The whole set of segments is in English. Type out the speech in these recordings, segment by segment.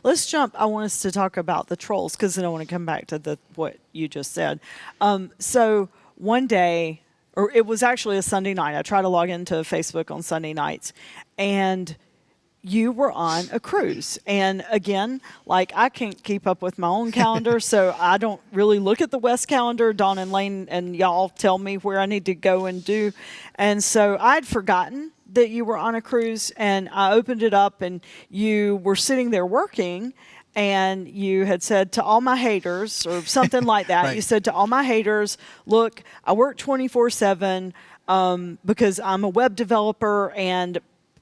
I want us to talk about the trolls because then I want to come back to what you just said. So one day, or it was actually a Sunday night, I try to log into Facebook on Sunday nights, and you were on a cruise. And again, like, I can't keep up with my own calendar, so I don't really look at the West calendar. Dawn and Lane and y'all tell me where I need to go and do. And so I'd forgotten that you were on a cruise, and I opened it up and you were sitting there working, and you had said to all my haters or something like that. Right. You said to all my haters, look, I work 24/7 because I'm a web developer and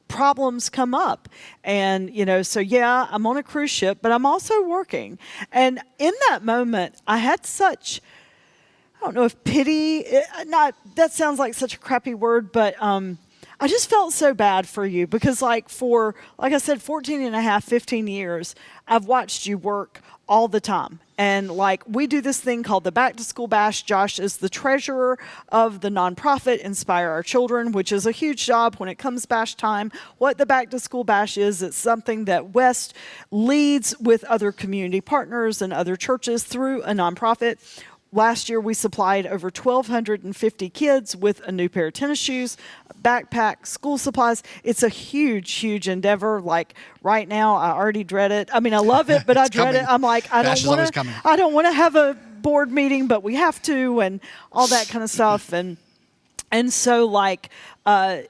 problems come up. And, so yeah, I'm on a cruise ship, but I'm also working. And in that moment, I had such, I don't know if pity, that sounds like such a crappy word, but I just felt so bad for you because like I said, 14 and a half, 15 years, I've watched you work all the time. And like, we do this thing called the Back to School Bash. Josh is the treasurer of the nonprofit Inspire Our Children, which is a huge job when it comes bash time. What the Back to School Bash is, it's something that West leads with other community partners and other churches through a nonprofit. Last year, we supplied over 1,250 kids with a new pair of tennis shoes, backpack, school supplies. It's a huge, huge endeavor. Like right now, I already dread it. I mean, I love it, but I dread it. I'm like, I don't want to have a board meeting, but we have to, and all that kind of stuff. And so like, I've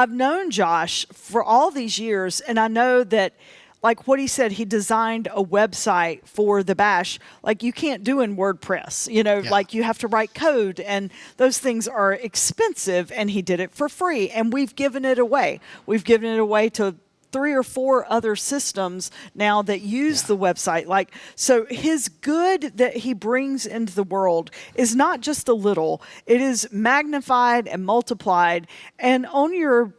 known Josh for all these years, and I know that, like what he said, he designed a website for the bash like you can't do in WordPress, like you have to write code, and those things are expensive, and he did it for free, and we've given it away. We've given it away to 3 or 4 other systems now that use the website. Like, so his good that he brings into the world is not just a little, it is magnified and multiplied. And on your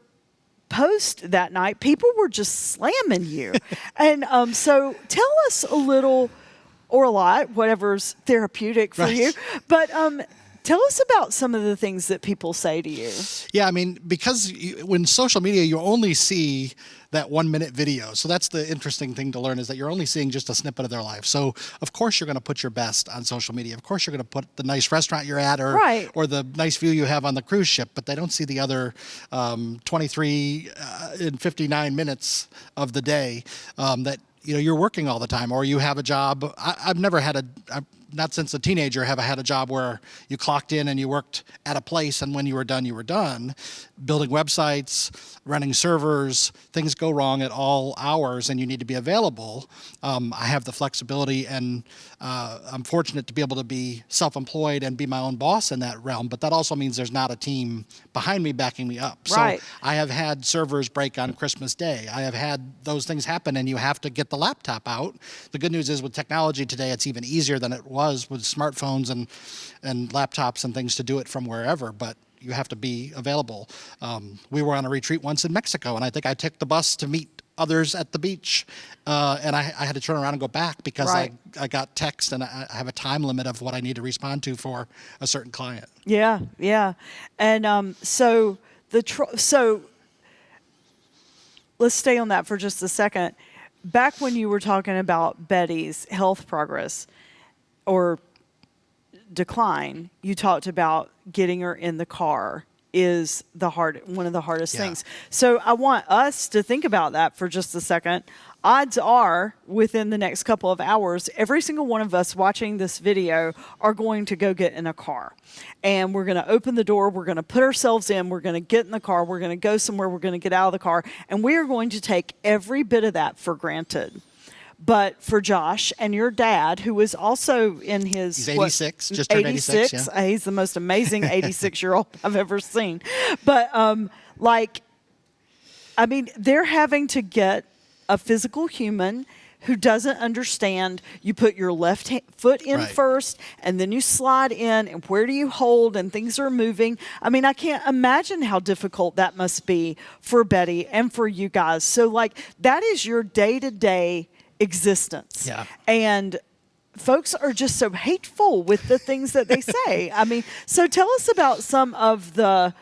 post that night, people were just slamming you. And so tell us a little, or a lot, whatever's therapeutic for you, but tell us about some of the things that people say to you. Yeah, I mean, because when social media, you only see that 1-minute video. So that's the interesting thing to learn, is that you're only seeing just a snippet of their life. So of course you're going to put your best on social media. Of course you're going to put the nice restaurant you're at, or the nice view you have on the cruise ship, but they don't see the other 23 and 59 minutes of the day that you're working all the time, or you have a job. I've never had not since a teenager have I had a job where you clocked in and you worked at a place, and when you were done, you were done. Building websites, running servers, things go wrong at all hours, and you need to be available. I have the flexibility, and I'm fortunate to be able to be self-employed and be my own boss in that realm, but that also means there's not a team behind me backing me up. Right. So I have had servers break on Christmas Day. I have had those things happen, and you have to get the laptop out. The good news is with technology today, it's even easier than it was with smartphones and laptops and things to do it from wherever, but you have to be available. We were on a retreat once in Mexico, and I think I took the bus to meet others at the beach, and I had to turn around and go back because I got text, and I have a time limit of what I need to respond to for a certain client. Yeah. And so let's stay on that for just a second. Back when you were talking about Betty's health progress or decline, you talked about getting her in the car is one of the hardest things. So I want us to think about that for just a second. Odds are, within the next couple of hours, every single one of us watching this video are going to go get in a car. And we're going to open the door, we're going to put ourselves in, we're going to get in the car, we're going to go somewhere, we're going to get out of the car, and we are going to take every bit of that for granted. But for Josh and your dad, who is also in his... He's 86, just turned 86. Yeah. He's the most amazing 86-year-old I've ever seen. But, they're having to get a physical human who doesn't understand. You put your left foot in first, and then you slide in, and where do you hold, and things are moving. I mean, I can't imagine how difficult that must be for Betty and for you guys. So, that is your day-to-day existence. Yeah. And folks are just so hateful with the things that they say. I mean, so tell us about some of the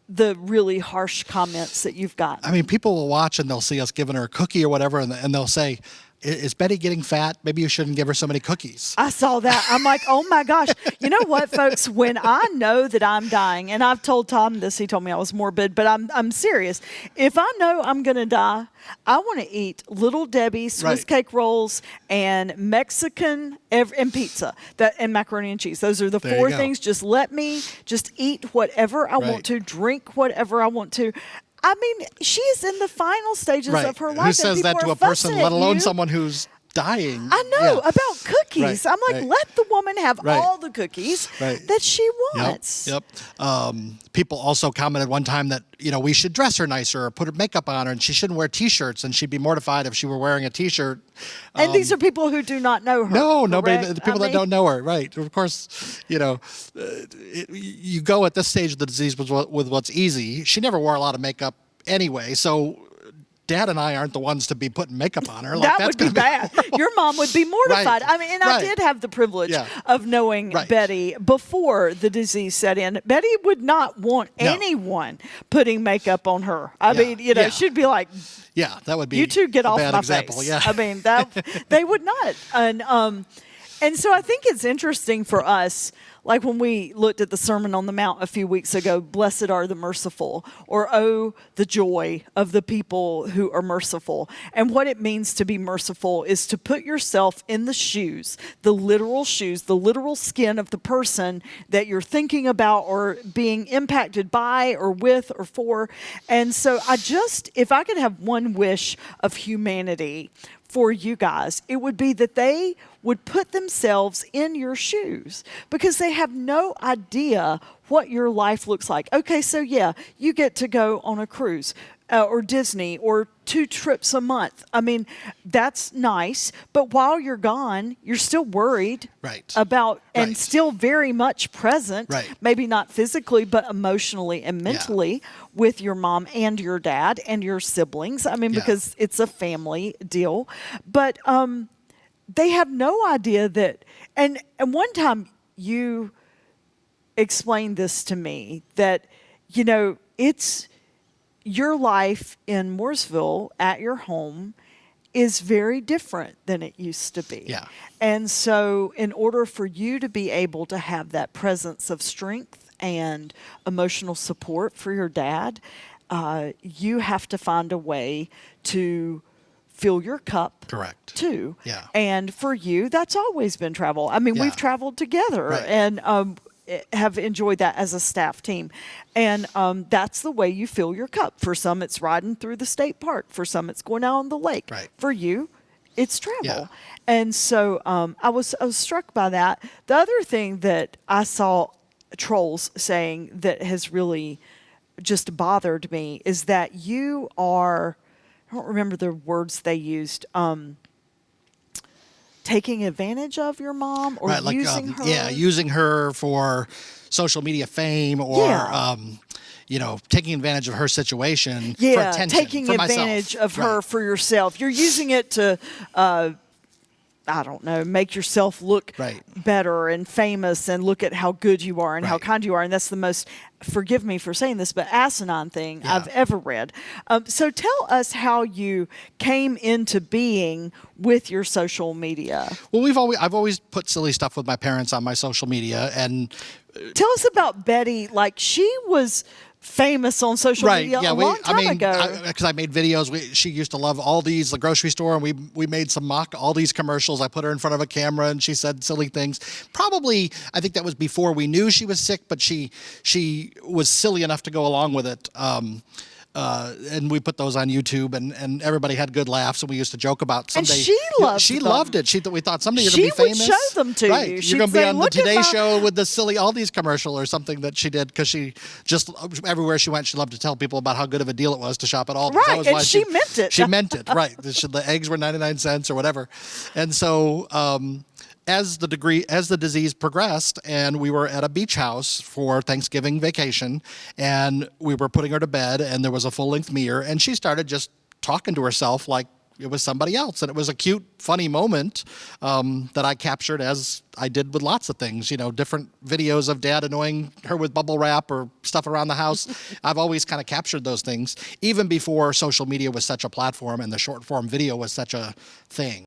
the really harsh comments that you've gotten? I mean, people will watch and they'll see us giving her a cookie or whatever, and they'll say, is Betty getting fat? Maybe you shouldn't give her so many cookies. I saw that. I'm like, oh my gosh. You know what, folks? When I know that I'm dying, and I've told Tom this, he told me I was morbid, but I'm serious. If I know I'm going to die, I want to eat Little Debbie Swiss cake rolls and Mexican and pizza and macaroni and cheese. Those are the There four you go. things. Just let me just eat whatever I want to, drink whatever I want to. I mean, she's in the final stages of her life. Who says that to a person, let alone someone who's dying? I know, about cookies. I'm like, let the woman have all the cookies that she wants. Yep. People also commented one time that, we should dress her nicer or put her makeup on her, and she shouldn't wear T-shirts, and she'd be mortified if she were wearing a T-shirt. And these are people who do not know her. No, nobody. The people that don't know her, right? Of course, you go at this stage of the disease with what's easy. She never wore a lot of makeup anyway, so Dad and I aren't the ones to be putting makeup on her. That would be bad. Your mom would be mortified. Right. I mean, and I did have the privilege of knowing Betty before the disease set in. Betty would not want anyone putting makeup on her. I mean, she'd be like, that would be you two get a off bad my example. face. Yeah. I mean, they would not. And so I think it's interesting for us, like when we looked at the Sermon on the Mount a few weeks ago, blessed are the merciful, or oh, the joy of the people who are merciful. And what it means to be merciful is to put yourself in the shoes, the literal skin of the person that you're thinking about or being impacted by or with or for. And so if I could have one wish of humanity for you guys, it would be that they would put themselves in your shoes, because they have no idea what your life looks like. Okay, so you get to go on a cruise or Disney or 2 trips a month. I mean, that's nice, but while you're gone, you're still worried about and still very much present, maybe not physically, but emotionally and mentally with your mom and your dad and your siblings. I mean, because it's a family deal. But they have no idea that, and one time you explained this to me, that, it's your life in Mooresville at your home is very different than it used to be. Yeah. And so in order for you to be able to have that presence of strength and emotional support for your dad, you have to find a way to fill your cup. Correct. Too. Yeah. And for you, that's always been travel. I mean, we've traveled together and have enjoyed that as a staff team. And that's the way you fill your cup. For some, it's riding through the state park. For some, it's going out on the lake. Right. For you, it's travel. Yeah. And so I was struck by that. The other thing that I saw trolls saying that has really just bothered me is that you are, I don't remember the words they used, taking advantage of your mom or using her. Yeah, using her for social media fame or, taking advantage of her situation for attention. Taking advantage of her for yourself. You're using it to, I don't know, make yourself look better and famous and look at how good you are and how kind you are. And that's the most, forgive me for saying this, but asinine thing I've ever read. So tell us how you came into being with your social media. Well, I've always put silly stuff with my parents on my social media. And tell us about Betty. Like, she was famous on social media a long time ago. Because I made videos. She used to love Aldi's, the grocery store, and we made some mock Aldi's commercials. I put her in front of a camera, and she said silly things. Probably, I think that was before we knew she was sick, but she was silly enough to go along with it. And we put those on YouTube, and everybody had good laughs, and we used to joke about someday. And she loved it. We thought someday you're going to be famous. She would show them to you. You're going to be on the Today Show with the silly Aldi's commercial or something that she did, because she just, everywhere she went, she loved to tell people about how good of a deal it was to shop at Aldi's. Right, and she meant it. She meant it, right. The eggs were 99 cents or whatever. And so as the disease progressed, and we were at a beach house for Thanksgiving vacation, and we were putting her to bed, and there was a full-length mirror, and she started just talking to herself like it was somebody else. And it was a cute, funny moment that I captured, as I did with lots of things, different videos of dad annoying her with bubble wrap or stuff around the house. I've always kind of captured those things, even before social media was such a platform and the short form video was such a thing.